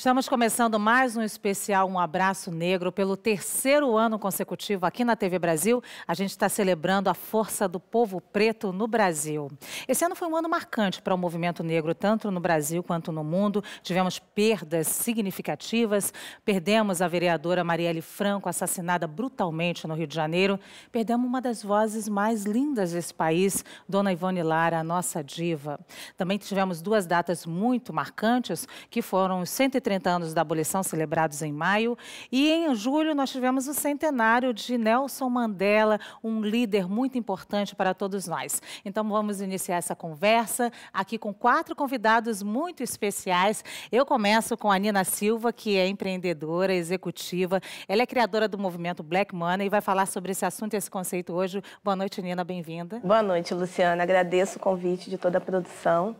Estamos começando mais um especial Um Abraço Negro pelo terceiro ano consecutivo aqui na TV Brasil. A gente está celebrando a força do povo preto no Brasil. Esse ano foi um ano marcante para o movimento negro, tanto no Brasil quanto no mundo. Tivemos perdas significativas. Perdemos a vereadora Marielle Franco, assassinada brutalmente no Rio de Janeiro. Perdemos uma das vozes mais lindas desse país, Dona Ivone Lara, a nossa diva. Também tivemos duas datas muito marcantes, que foram os 130 anos da abolição, celebrados em maio, e em julho nós tivemos o centenário de Nelson Mandela, um líder muito importante para todos nós. Então vamos iniciar essa conversa aqui com 4 convidados muito especiais. Eu começo com a Nina Silva, que é empreendedora, executiva. Ela é criadora do movimento Black Money e vai falar sobre esse assunto e esse conceito hoje. Boa noite, Nina, bem-vinda. Boa noite, Luciana. Agradeço o convite de toda a produção.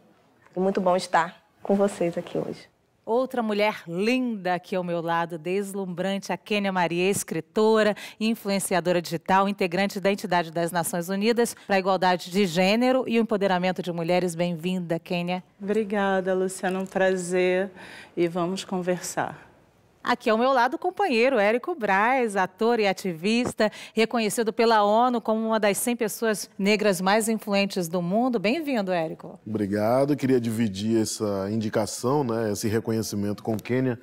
É muito bom estar com vocês aqui hoje. Outra mulher linda aqui ao meu lado, deslumbrante, a Kênia Maria, escritora, influenciadora digital, integrante da Entidade das Nações Unidas para a Igualdade de Gênero e o Empoderamento de Mulheres. Bem-vinda, Kênia. Obrigada, Luciana, um prazer e vamos conversar. Aqui ao meu lado o companheiro Érico Braz, ator e ativista, reconhecido pela ONU como uma das 100 pessoas negras mais influentes do mundo. Bem-vindo, Érico. Obrigado. Queria dividir essa indicação, esse reconhecimento com Kênia.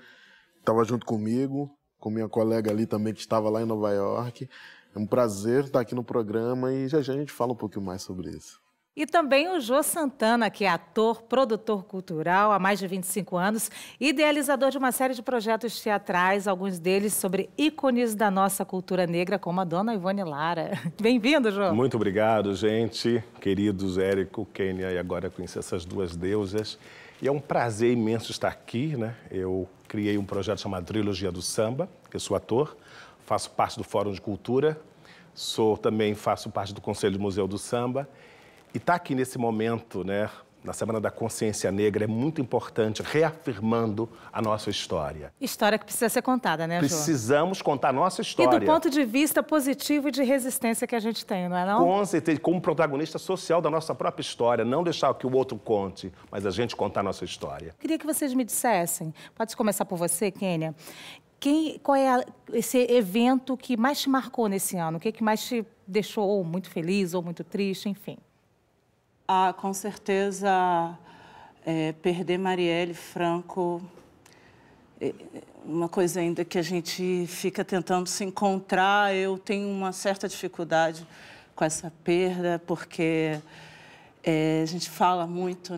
Estava junto comigo, com minha colega ali também, que estava lá em Nova York. É um prazer estar aqui no programa e já a gente fala um pouquinho mais sobre isso. E também o Jô Santana, que é ator, produtor cultural há mais de 25 anos, idealizador de uma série de projetos teatrais, alguns deles sobre ícones da nossa cultura negra, como a Dona Ivone Lara. Bem-vindo, Jô. Muito obrigado, gente. Queridos Érico, Kênia e agora conhecer essas duas deusas. E é um prazer imenso estar aqui, Eu criei um projeto chamado Trilogia do Samba, que eu sou ator, faço parte do Fórum de Cultura, também faço parte do Conselho do Museu do Samba. E estar aqui nesse momento, na Semana da Consciência Negra, é muito importante, reafirmando a nossa história. História que precisa ser contada, né, Jô? Precisamos contar a nossa história. E do ponto de vista positivo e de resistência que a gente tem, não é não? Com certeza, como protagonista social da nossa própria história, não deixar que o outro conte, mas a gente contar a nossa história. Queria que vocês me dissessem, pode começar por você, Kênia, qual é esse evento que mais te marcou nesse ano? O que mais te deixou ou muito feliz ou muito triste, enfim? Com certeza, perder Marielle Franco é uma coisa ainda que a gente fica tentando se encontrar. Eu tenho uma certa dificuldade com essa perda, porque a gente fala muito,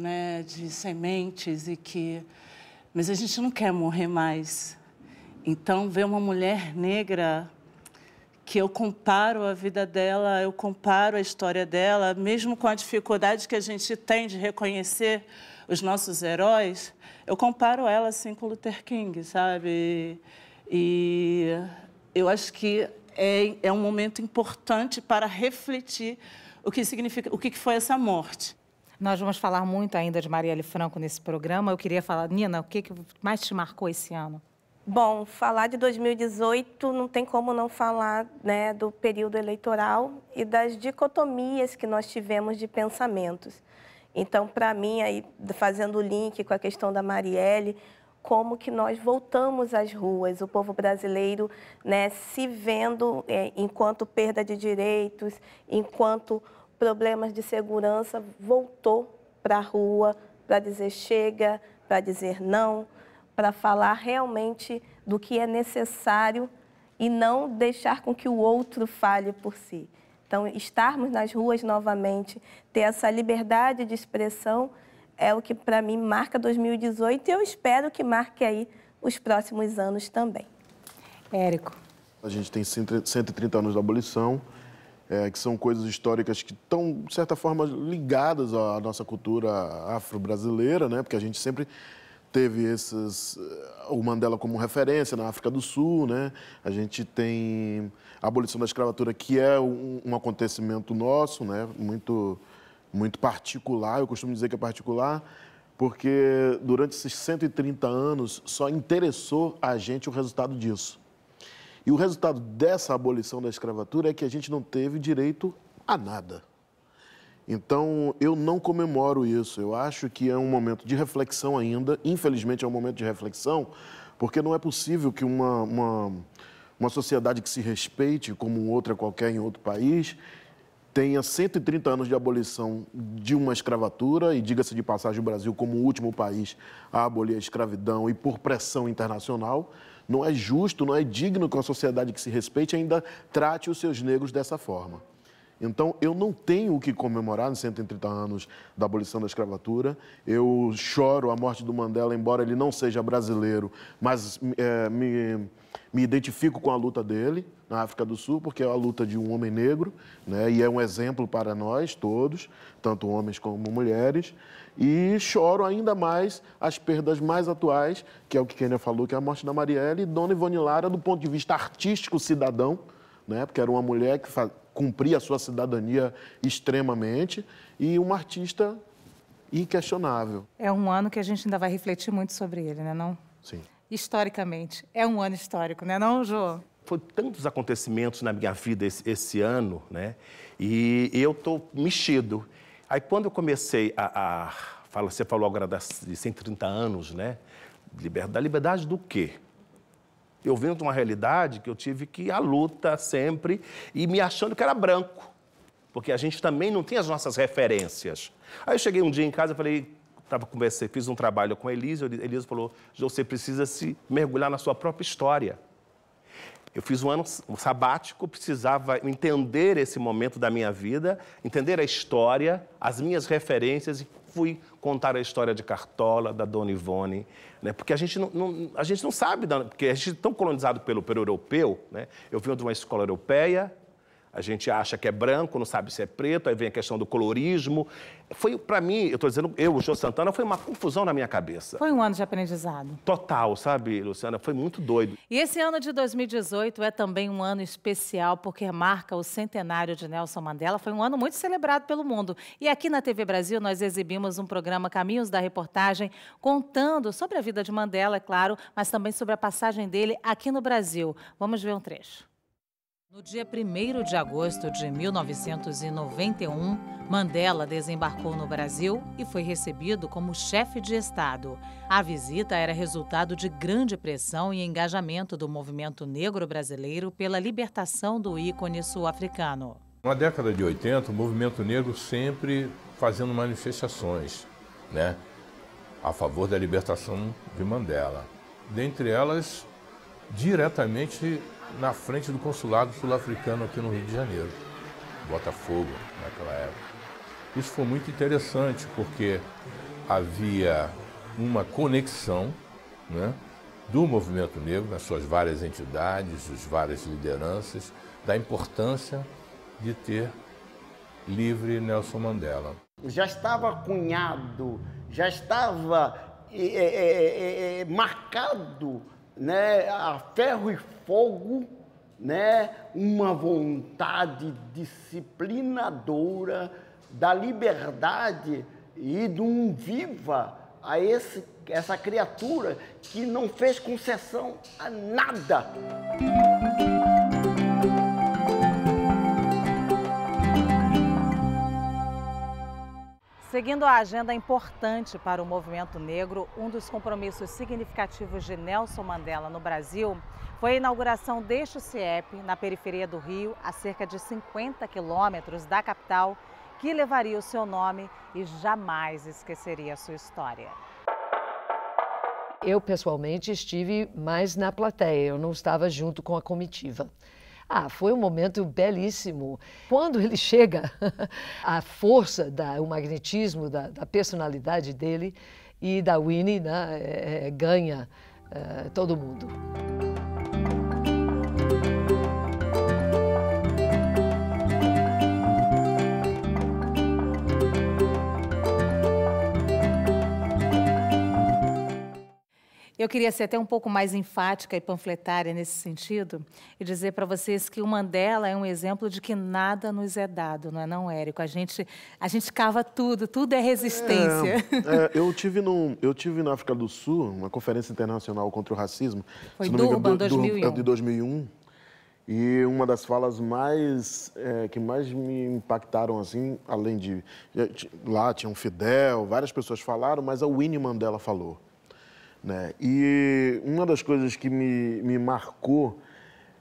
de sementes mas a gente não quer morrer mais. Então, ver uma mulher negra que eu comparo a vida dela, eu comparo a história dela, mesmo com a dificuldade que a gente tem de reconhecer os nossos heróis, eu comparo ela assim com Luther King, sabe? E eu acho que é um momento importante para refletir o que significa, o que foi essa morte. Nós vamos falar muito ainda de Marielle Franco nesse programa. Eu queria falar, Nina, o que mais te marcou esse ano? Bom, falar de 2018 não tem como não falar do período eleitoral e das dicotomias que nós tivemos de pensamentos. Então, para mim, aí, fazendo o link com a questão da Marielle, como que nós voltamos às ruas, o povo brasileiro se vendo enquanto perda de direitos, enquanto problemas de segurança, voltou para a rua para dizer chega, para dizer não, para falar realmente do que é necessário e não deixar com que o outro fale por si. Então, estarmos nas ruas novamente, ter essa liberdade de expressão é o que, para mim, marca 2018 e eu espero que marque aí os próximos anos também. Érico. A gente tem 130 anos da abolição, que são coisas históricas que estão, de certa forma, ligadas à nossa cultura afro-brasileira, porque a gente sempre teve o Mandela como referência na África do Sul, A gente tem a abolição da escravatura, que é um acontecimento nosso, muito, muito particular. Eu costumo dizer que é particular, porque durante esses 130 anos só interessou a gente o resultado disso. E o resultado dessa abolição da escravatura é que a gente não teve direito a nada. Então, eu não comemoro isso. Eu acho que é um momento de reflexão ainda. Infelizmente, é um momento de reflexão, porque não é possível que uma sociedade que se respeite como outra qualquer em outro país tenha 130 anos de abolição de uma escravatura, e diga-se de passagem, o Brasil como o último país a abolir a escravidão e por pressão internacional. Não é justo, não é digno que uma sociedade que se respeite ainda trate os seus negros dessa forma. Então, eu não tenho o que comemorar nos 130 anos da abolição da escravatura. Eu choro a morte do Mandela, embora ele não seja brasileiro, mas me identifico com a luta dele na África do Sul, porque é a luta de um homem negro, né? E é um exemplo para nós todos, tanto homens como mulheres. E choro ainda mais as perdas mais atuais, que é o que Kênia falou, que é a morte da Marielle e Dona Ivone Lara, do ponto de vista artístico cidadão, né? Porque era uma mulher que cumpria a sua cidadania extremamente, e uma artista inquestionável. É um ano que a gente ainda vai refletir muito sobre ele, né, não? Sim. Historicamente, é um ano histórico, né, não, Jô? Foi tantos acontecimentos na minha vida esse ano, né? E eu estou mexido. Aí, quando eu comecei você falou agora de 130 anos, né? Da liberdade do quê? Eu venho de uma realidade que eu tive que ir à luta sempre e me achando que era branco, porque a gente também não tem as nossas referências. Aí eu cheguei um dia em casa e falei, fiz um trabalho com a Elisa, Elisa falou, você precisa se mergulhar na sua própria história. Eu fiz um ano sabático, precisava entender esse momento da minha vida, entender a história, as minhas referências, e fui contar a história de Cartola, da Dona Ivone, né? Porque a gente não sabe, porque a gente é tão colonizado pelo europeu, né? Eu venho de uma escola europeia, a gente acha que é branco, não sabe se é preto, aí vem a questão do colorismo. Foi, para mim, eu estou dizendo, o Jô Santana, foi uma confusão na minha cabeça. Foi um ano de aprendizado. Total, sabe, Luciana? Foi muito doido. E esse ano de 2018 é também um ano especial, porque marca o centenário de Nelson Mandela. Foi um ano muito celebrado pelo mundo. E aqui na TV Brasil nós exibimos um programa Caminhos da Reportagem, contando sobre a vida de Mandela, é claro, mas também sobre a passagem dele aqui no Brasil. Vamos ver um trecho. No dia 1º de agosto de 1991, Mandela desembarcou no Brasil e foi recebido como chefe de Estado. A visita era resultado de grande pressão e engajamento do movimento negro brasileiro pela libertação do ícone sul-africano. Na década de 80, o movimento negro sempre fazendo manifestações, né, a favor da libertação de Mandela. Dentre elas, diretamente na frente do consulado sul-africano aqui no Rio de Janeiro, Botafogo, naquela época. Isso foi muito interessante, porque havia uma conexão, né, do movimento negro, nas suas várias entidades, as várias lideranças, da importância de ter livre Nelson Mandela. Já estava cunhado, já estava marcado, né, a ferro e fogo, né, uma vontade disciplinadora da liberdade e de um viva a essa criatura que não fez concessão a nada. Seguindo a agenda importante para o movimento negro, um dos compromissos significativos de Nelson Mandela no Brasil foi a inauguração deste CIEP na periferia do Rio, a cerca de 50 quilômetros da capital, que levaria o seu nome e jamais esqueceria a sua história. Eu, pessoalmente, estive mais na plateia, eu não estava junto com a comitiva. Foi um momento belíssimo. Quando ele chega, a força, o magnetismo da personalidade dele e da Winnie, né, ganha todo mundo. Eu queria ser até um pouco mais enfática e panfletária nesse sentido e dizer para vocês que o Mandela é um exemplo de que nada nos é dado, não é não, Érico? A gente cava tudo é resistência. Eu tive na África do Sul, uma conferência internacional contra o racismo. Foi Durban, 2001. De 2001. E uma das falas que mais me impactaram, assim, além de... Lá tinha um Fidel, várias pessoas falaram, mas a Winnie Mandela falou, né? E uma das coisas que me marcou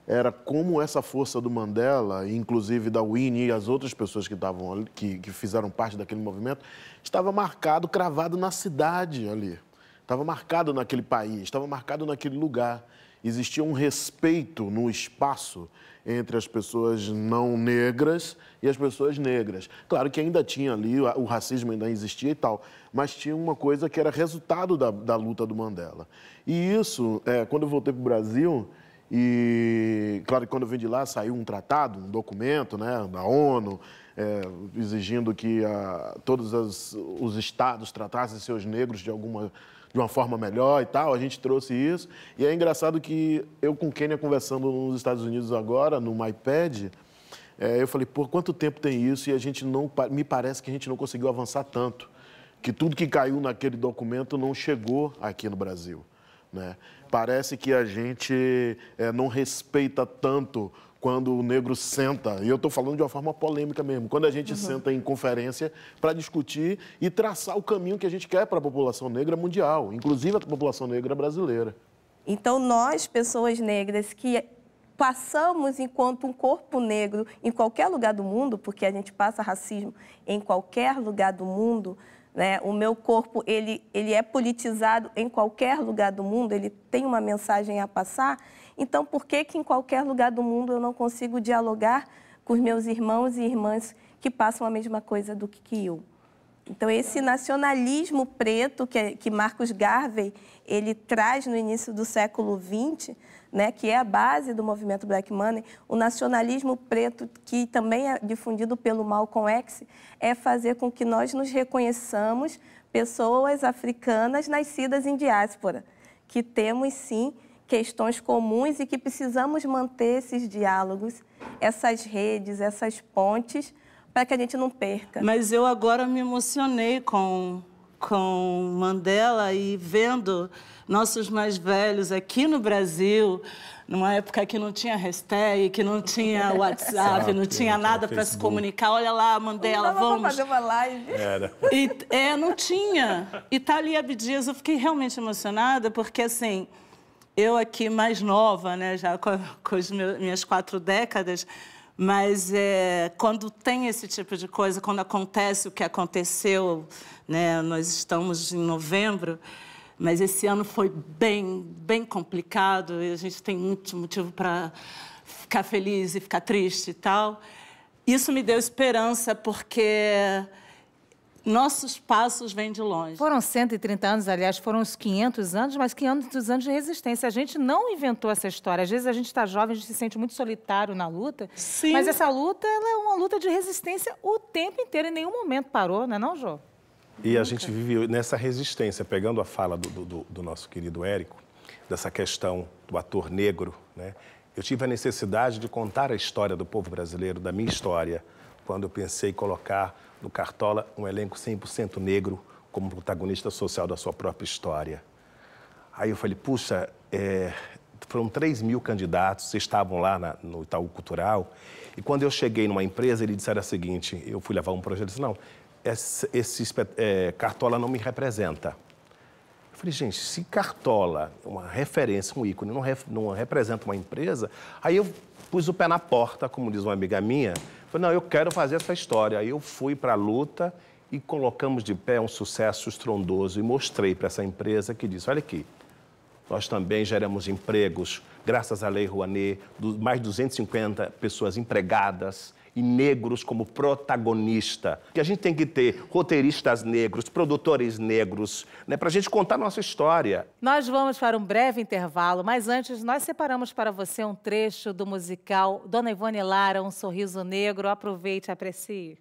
era como essa força do Mandela, inclusive da Winnie e as outras pessoas que estavam ali, que fizeram parte daquele movimento, estava marcado, cravado na cidade ali. Estava marcado naquele país, estava marcado naquele lugar. Existia um respeito no espaço entre as pessoas não negras e as pessoas negras. Claro que ainda tinha ali, o racismo ainda existia e tal, mas tinha uma coisa que era resultado da luta do Mandela. E isso, quando eu voltei para o Brasil, e claro que quando eu vim de lá saiu um tratado, um documento, né, da ONU, exigindo que todos os estados tratassem seus negros de uma forma melhor e tal, a gente trouxe isso. E é engraçado que eu com Kênia conversando nos Estados Unidos agora, no MyPad, eu falei, por quanto tempo tem isso? E a gente não, me parece que a gente não conseguiu avançar tanto, que tudo que caiu naquele documento não chegou aqui no Brasil, né? Parece que a gente não respeita tanto quando o negro senta, e eu estou falando de uma forma polêmica mesmo, quando a gente senta em conferência para discutir e traçar o caminho que a gente quer para a população negra mundial, inclusive a população negra brasileira. Então, nós, pessoas negras, que passamos enquanto um corpo negro em qualquer lugar do mundo, porque a gente passa racismo em qualquer lugar do mundo, né? O meu corpo, ele é politizado em qualquer lugar do mundo, ele tem uma mensagem a passar. Então, por que em qualquer lugar do mundo eu não consigo dialogar com os meus irmãos e irmãs que passam a mesma coisa do que eu? Então, esse nacionalismo preto que Marcus Garvey ele traz no início do século XX, né, que é a base do movimento Black Money, o nacionalismo preto, que também é difundido pelo Malcolm X, é fazer com que nós nos reconheçamos pessoas africanas nascidas em diáspora, que temos, sim, questões comuns e que precisamos manter esses diálogos, essas redes, essas pontes, para que a gente não perca. Mas eu agora me emocionei com Mandela e vendo nossos mais velhos aqui no Brasil, numa época que não tinha hashtag, que não tinha WhatsApp, não tinha nada para se comunicar. Olha lá, Mandela, vamos. Fazer uma live. Era. Não tinha. E Thalie Abdias, eu fiquei realmente emocionada, porque assim, eu aqui mais nova, né, já com as minhas 4 décadas, mas quando tem esse tipo de coisa, quando acontece o que aconteceu, né, nós estamos em novembro, mas esse ano foi bem complicado e a gente tem muito motivo para ficar feliz e ficar triste e tal. Isso me deu esperança porque nossos passos vêm de longe. Foram 130 anos, aliás, foram uns 500 anos, mas 500 anos de resistência. A gente não inventou essa história. Às vezes a gente está jovem, a gente se sente muito solitário na luta. Sim. Mas essa luta, ela é uma luta de resistência o tempo inteiro. Em nenhum momento parou, não é não, Jô? E a gente vive nessa resistência, pegando a fala do nosso querido Érico, dessa questão do ator negro, né? Eu tive a necessidade de contar a história do povo brasileiro, da minha história, quando eu pensei em colocar no Cartola um elenco 100% negro como protagonista social da sua própria história. Aí eu falei, puxa, foram 3.000 candidatos, vocês estavam lá no Itaú Cultural, e quando eu cheguei numa empresa, eles disseram o seguinte, eu fui levar um projeto, eles disseram, não, esse Cartola não me representa. Eu falei, gente, se Cartola, uma referência, um ícone, não representa uma empresa, aí eu pus o pé na porta, como diz uma amiga minha, falei, não, eu quero fazer essa história. Aí eu fui para a luta e colocamos de pé um sucesso estrondoso e mostrei para essa empresa que disse, olha aqui, nós também geramos empregos, graças à Lei Rouanet, mais de 250 pessoas empregadas e negros como protagonista. Que a gente tem que ter roteiristas negros, produtores negros, né, para a gente contar a nossa história. Nós vamos para um breve intervalo, mas antes nós separamos para você um trecho do musical Dona Ivone Lara, Um Sorriso Negro. Aproveite e aprecie.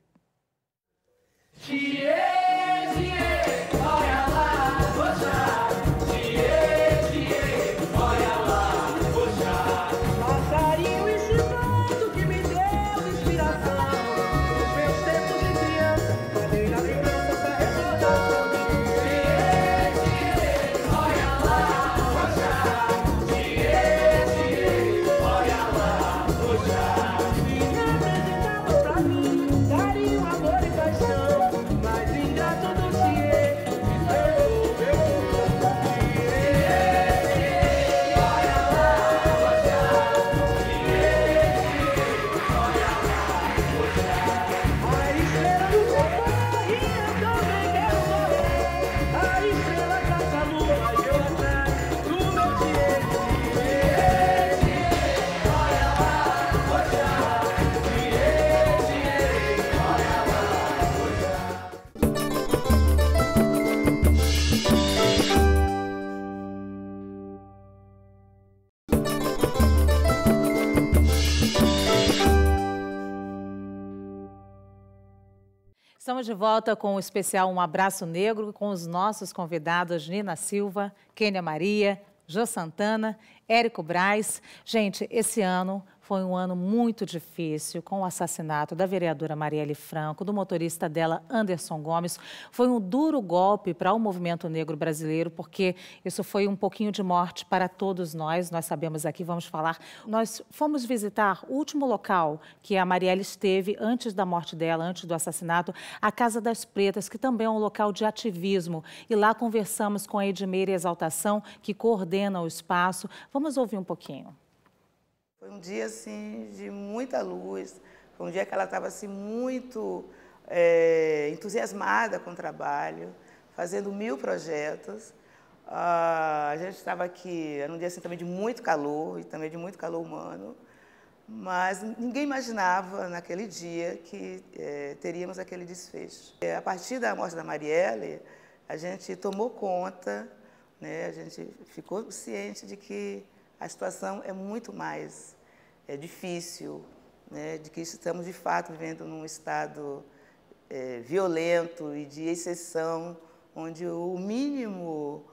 Estamos de volta com o especial Um Abraço Negro, com os nossos convidados Nina Silva, Kênia Maria, Jô Santana, Érico Braz. Gente, esse ano foi um ano muito difícil, com o assassinato da vereadora Marielle Franco, do motorista dela, Anderson Gomes. Foi um duro golpe para o movimento negro brasileiro, porque isso foi um pouquinho de morte para todos nós. Nós sabemos aqui, vamos falar. Nós fomos visitar o último local que a Marielle esteve antes da morte dela, antes do assassinato, a Casa das Pretas, que também é um local de ativismo. E lá conversamos com a Edmeira Exaltação, que coordena o espaço. Vamos ouvir um pouquinho. Foi um dia, assim, de muita luz, foi um dia que ela estava, assim, muito entusiasmada com o trabalho, fazendo 1000 projetos. A gente estava aqui, era um dia, assim, também de muito calor, e também de muito calor humano, mas ninguém imaginava, naquele dia, que teríamos aquele desfecho. A partir da morte da Marielle, a gente tomou conta, né, a gente ficou ciente de que a situação é muito mais difícil, né, de que estamos, de fato, vivendo num estado violento e de exceção, onde o mínimo,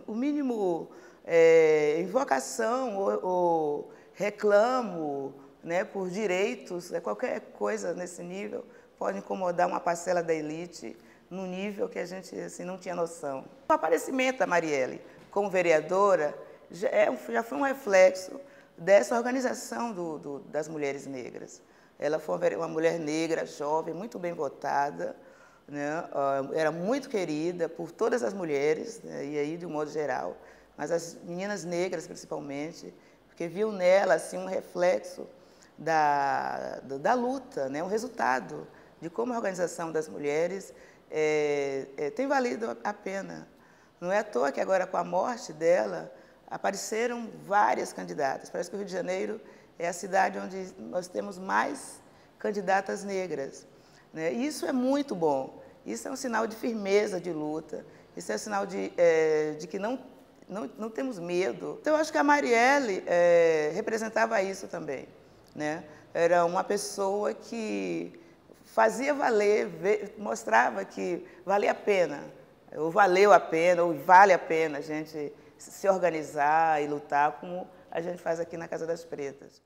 o mínimo invocação ou reclamo, né, por direitos, qualquer coisa nesse nível, pode incomodar uma parcela da elite, num nível que a gente, assim, não tinha noção. O aparecimento da Marielle como vereadora já foi um reflexo dessa organização das mulheres negras. Ela foi uma mulher negra, jovem, muito bem votada, né? Era muito querida por todas as mulheres, né? E aí de um modo geral, mas as meninas negras principalmente, porque viam nela, assim, um reflexo da luta, né? Um resultado de como a organização das mulheres tem valido a pena. Não é à toa que agora, com a morte dela, apareceram várias candidatas. Parece que o Rio de Janeiro é a cidade onde nós temos mais candidatas negras, né? E isso é muito bom. Isso é um sinal de firmeza de luta. Isso é um sinal de que não temos medo. Então, eu acho que a Marielle representava isso também, né? Era uma pessoa que fazia valer, mostrava que valia a pena, ou valeu a pena, ou vale a pena a gente se organizar e lutar como a gente faz aqui na Casa das Pretas.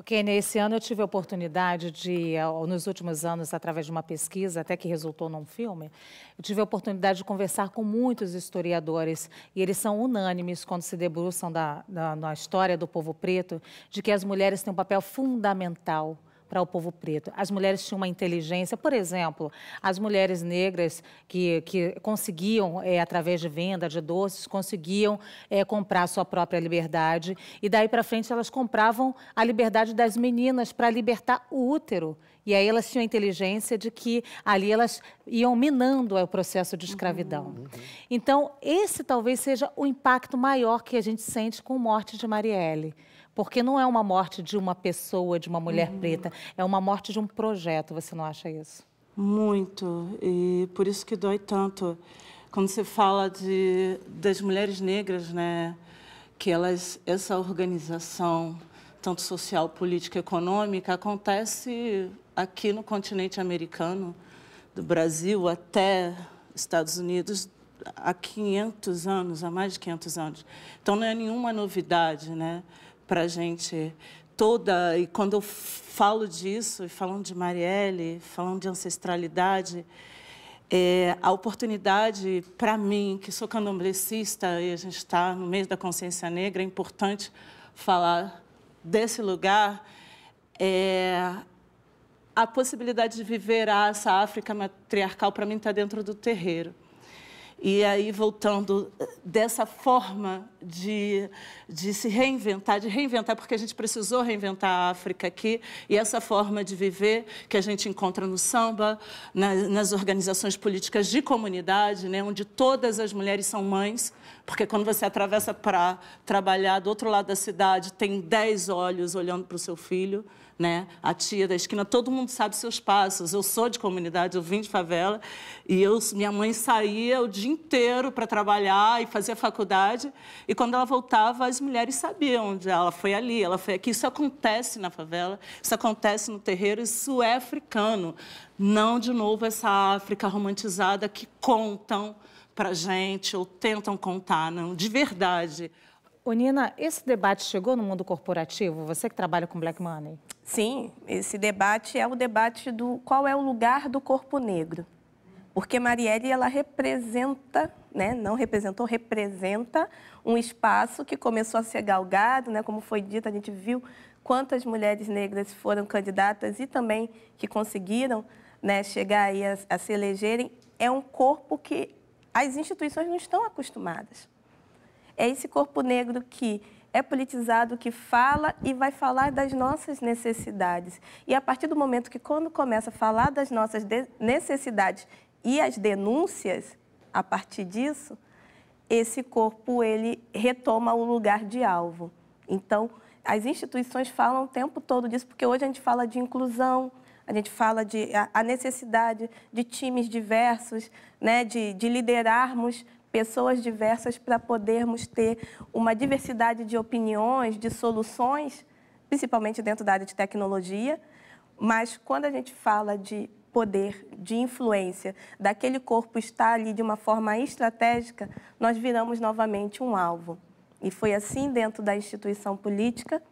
Kênia, esse ano eu tive a oportunidade de, nos últimos anos, através de uma pesquisa, até que resultou num filme, eu tive a oportunidade de conversar com muitos historiadores, e eles são unânimes quando se debruçam na história do povo preto, de que as mulheres têm um papel fundamental para o povo preto. As mulheres tinham uma inteligência, por exemplo, as mulheres negras que conseguiam, através de venda de doces, conseguiam comprar sua própria liberdade, e daí para frente elas compravam a liberdade das meninas para libertar o útero. E aí elas tinham a inteligência de que ali elas iam minando o processo de escravidão. Então, esse talvez seja o impacto maior que a gente sente com a morte de Marielle. Porque não é uma morte de uma pessoa, de uma mulher preta, é uma morte de um projeto, você não acha isso? Muito, e por isso que dói tanto. Quando você fala das mulheres negras, né, que essa organização, tanto social, política, econômica, acontece aqui no continente americano, do Brasil até Estados Unidos, há 500 anos, há mais de 500 anos. Então, não é nenhuma novidade, né, para a gente toda. E quando eu falo disso, falando de Marielle, falando de ancestralidade, a oportunidade para mim, que sou candomblessista, e a gente está no meio da consciência negra, é importante falar desse lugar, a possibilidade de viver essa África matriarcal, para mim, está dentro do terreiro. E aí, voltando dessa forma de se reinventar, porque a gente precisou reinventar a África aqui, e essa forma de viver que a gente encontra no samba, nas organizações políticas de comunidade, né, onde todas as mulheres são mães, porque quando você atravessa para trabalhar do outro lado da cidade, tem 10 olhos olhando para o seu filho, né? A tia da esquina, todo mundo sabe seus passos. Eu sou de comunidade, eu vim de favela e minha mãe saía o dia inteiro para trabalhar e fazer faculdade. E quando ela voltava, as mulheres sabiam onde ela foi ali, ela foi aqui. Isso acontece na favela, isso acontece no terreiro, isso é africano. Não, de novo, essa África romantizada que contam para gente ou tentam contar, não, de verdade. Ô, Nina, esse debate chegou no mundo corporativo? Você que trabalha com Black Money? Sim, esse debate é o debate do qual é o lugar do corpo negro. Porque Marielle, ela representa, né, não representou, representa um espaço que começou a ser galgado, né, como foi dito, a gente viu quantas mulheres negras foram candidatas e também que conseguiram, né, chegar aí a se elegerem. É um corpo que as instituições não estão acostumadas. É esse corpo negro que é politizado, que fala e vai falar das nossas necessidades. E a partir do momento que, quando começa a falar das nossas necessidades e as denúncias, a partir disso, esse corpo ele retoma o lugar de alvo. Então, as instituições falam o tempo todo disso, porque hoje a gente fala de inclusão, a gente fala de a necessidade de times diversos, né, de liderarmos pessoas diversas para podermos ter uma diversidade de opiniões, de soluções, principalmente dentro da área de tecnologia. Mas quando a gente fala de poder, de influência, daquele corpo estar ali de uma forma estratégica, nós viramos novamente um alvo. E foi assim dentro da instituição política,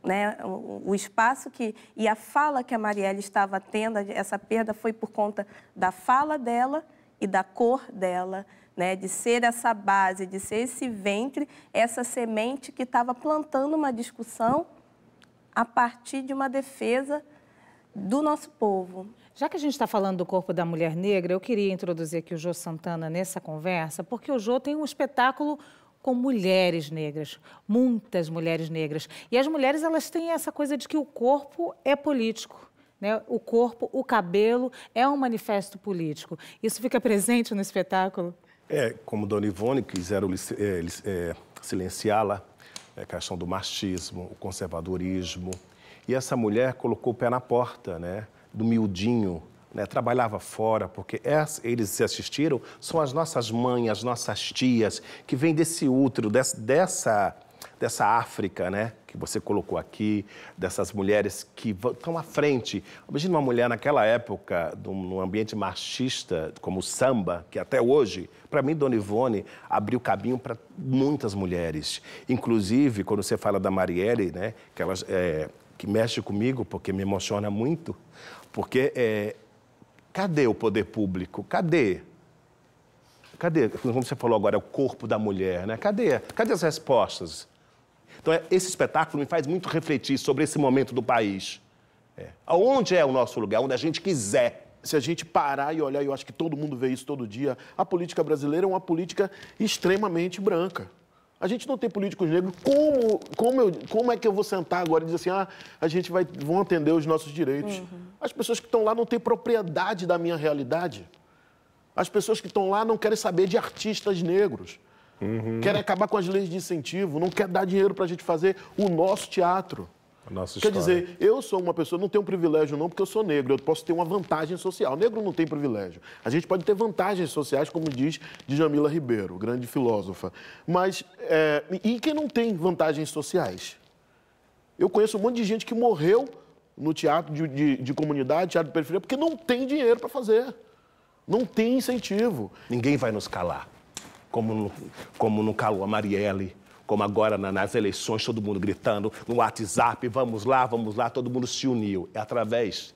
né, o espaço e a fala que a Marielle estava tendo, essa perda foi por conta da fala dela e da cor dela, né, de ser essa base, de ser esse ventre, essa semente que estava plantando uma discussão a partir de uma defesa do nosso povo. Já que a gente está falando do corpo da mulher negra, eu queria introduzir aqui o Jô Santana nessa conversa, porque o Jô tem um espetáculo com mulheres negras, muitas mulheres negras. E as mulheres, elas têm essa coisa de que o corpo é político, né? O corpo, o cabelo é um manifesto político. Isso fica presente no espetáculo? Como Dona Ivone, quiseram silenciá-la, a questão do machismo, o conservadorismo. E essa mulher colocou o pé na porta, né, do miudinho, né, trabalhava fora, porque eles se assistiram, são as nossas mães, as nossas tias, que vêm desse útero, dessa África, né, que você colocou aqui, dessas mulheres que estão à frente. Imagina uma mulher naquela época, num ambiente machista, como o samba, que até hoje, para mim, Dona Ivone abriu caminho para muitas mulheres. Inclusive, quando você fala da Marielle, né, que mexe comigo, porque me emociona muito, porque cadê o poder público? Cadê? Como você falou agora, é o corpo da mulher, né? Cadê as respostas? Então, esse espetáculo me faz muito refletir sobre esse momento do país. Onde é o nosso lugar? Onde a gente quiser. Se a gente parar e olhar, e eu acho que todo mundo vê isso todo dia, a política brasileira é uma política extremamente branca. A gente não tem políticos negros. Como é que eu vou sentar agora e dizer assim, vão atender os nossos direitos? Uhum. As pessoas que estão lá não têm propriedade da minha realidade. As pessoas que estão lá não querem saber de artistas negros. Uhum. Querem acabar com as leis de incentivo, não quer dar dinheiro para a gente fazer o nosso teatro. Quer dizer, eu sou uma pessoa, não tenho privilégio não, porque eu sou negro, eu posso ter uma vantagem social. Negro não tem privilégio. A gente pode ter vantagens sociais, como diz Djamila Ribeiro, grande filósofa. Mas, e quem não tem vantagens sociais? Eu conheço um monte de gente que morreu no teatro de comunidade, teatro de periferia, porque não tem dinheiro para fazer. Não tem incentivo. Ninguém vai nos calar, como não calou a Marielle, como agora nas eleições, todo mundo gritando no WhatsApp, vamos lá, todo mundo se uniu. É através...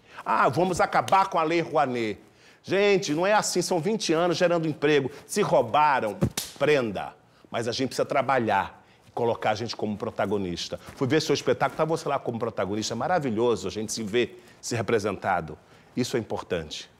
vamos acabar com a Lei Rouanet. Gente, não é assim, são 20 anos gerando emprego. Se roubaram, prenda. Mas a gente precisa trabalhar e colocar a gente como protagonista. Fui ver seu espetáculo, tá você lá como protagonista, maravilhoso a gente se ver, se representado. Isso é importante.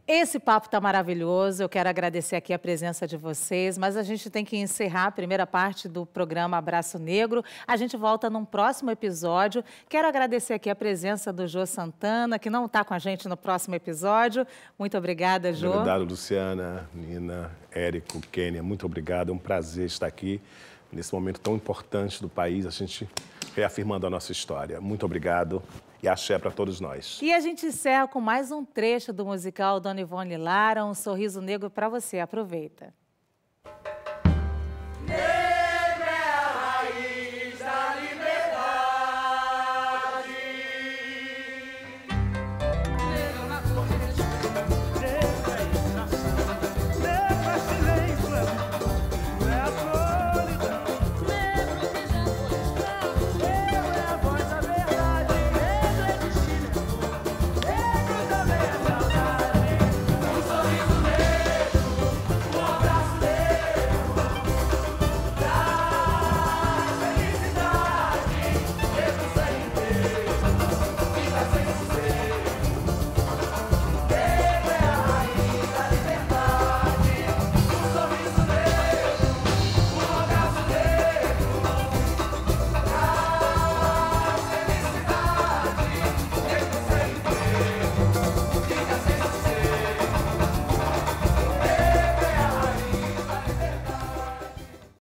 Esse papo está maravilhoso, eu quero agradecer aqui a presença de vocês, mas a gente tem que encerrar a primeira parte do programa Abraço Negro. A gente volta num próximo episódio. Quero agradecer aqui a presença do Jô Santana, que não está com a gente no próximo episódio. Muito obrigada, Jô. Obrigado, Luciana, Nina, Érico, Kênia, muito obrigado. É um prazer estar aqui nesse momento tão importante do país. A gente reafirmando a nossa história. Muito obrigado e axé para todos nós. E a gente encerra com mais um trecho do musical Dona Ivone Lara, Um Sorriso Negro para você. Aproveita.